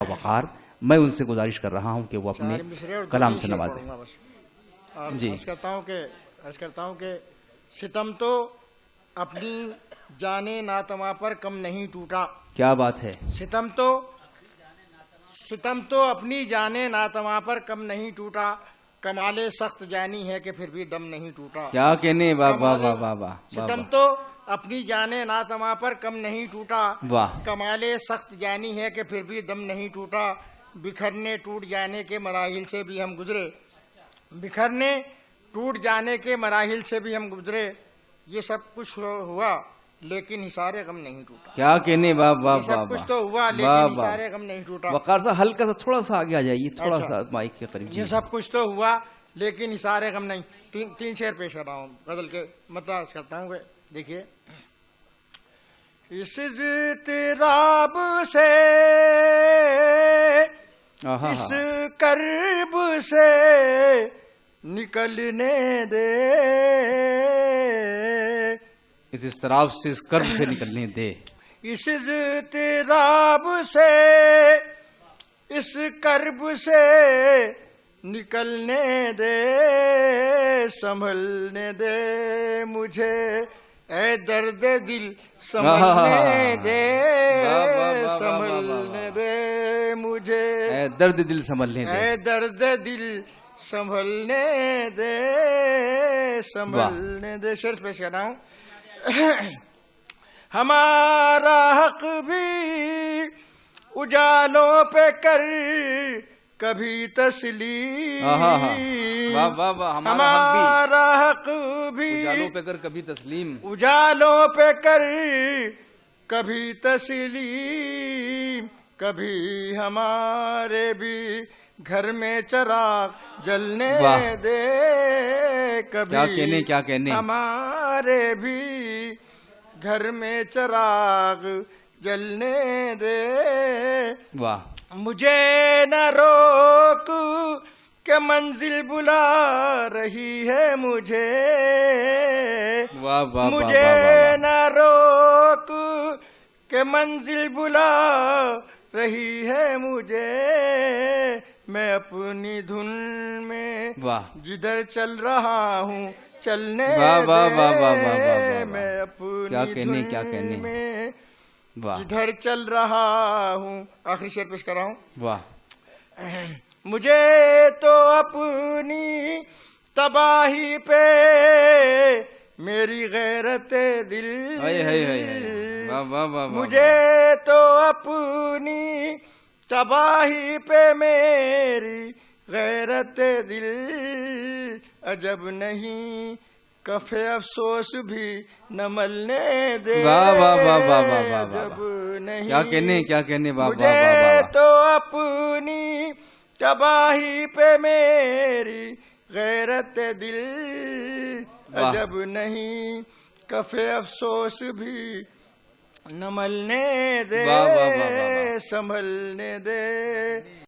वक़ार, मैं उनसे गुजारिश कर रहा हूँ कि वो अपने कलाम से नवाजें। जी, अर्ज करता हूँ कि सितम तो अपनी जाने नातमा पर कम नहीं टूटा। क्या बात है। सितम तो अपनी जाने नातमा पर कम नहीं टूटा, कमाले सख्त जानी है कि फिर भी दम नहीं टूटा। क्या कहने, वाह वाह वाह वाह वाह। सितम तो अपनी जाने नातमा पर कम नहीं टूटा, वाह। कमाले सख्त जानी है कि फिर भी दम नहीं टूटा। बिखरने टूट जाने के मराहिल से भी हम गुजरे, बिखरने टूट जाने के मराहिल से भी हम गुजरे। ये सब कुछ हुआ लेकिन हिसारे गम नहीं टूटा। क्या कहने, वाह वाह वाह। सब कुछ तो हुआ लेकिन हिसारे गम नहीं टूटा। वक़ार साहब हल्का सा थोड़ा सा आगे आ जाइए, थोड़ा सा माइक के करीब। ये सब कुछ तो हुआ लेकिन हिसारे गम नहीं। तीन शेर पेश कर रहा हूँ बदल के, मतलब करता हूँ। देखिए, इस इज़्तिराब से, इस कर्ब से निकलने दे, इस इज़्तिराब से, इस कर्ब से निकलने दे। इस इज़्तिराब से, इस कर्ब से निकलने दे, संभलने दे मुझे ऐ दर्द दिल, संभलने दे, संभलने दे मुझे ऐ दर्द दिल संभलने दे, ऐ दर्द दिल संभलने दे, संभलने दे। शेर पेश कर रहा हूँ। हमारा हक भी उजालों पे कर कभी तस्लीम, हमारा हक भी उजालों पे कर कभी तस्लीम, उजालों पे कर कभी तस्लीम। कभी हमारे भी घर में चिराग जलने दे, कभी क्या कहने हमारे भी घर में चिराग जलने दे। वाह। मुझे न रोक के मंजिल बुला रही है मुझे, वाह वाह, मुझे न रोक के मंजिल बुला रही है मुझे। मैं अपनी धुन में जिधर चल रहा हूँ चलने दे, मैं अपनी धुन में जिधर चल रहा हूँ। आखिरी शेर पेश कर रहा हूँ। वाह। मुझे तो अपनी तबाही पे मेरी गैरते दिल, वाह वाह वाह। मुझे तो अपनी तबाही पे मेरी गैरते दिल, अजब नहीं कफे अफसोस भी न मलने दे। वाह वाह वाह वाह वाह। अजब नहीं, क्या कहने वाह। मुझे तो अपनी तबाही पे मेरी गैरत दिल, अजब नहीं कफे अफसोस भी न मलने दे, संभलने दे।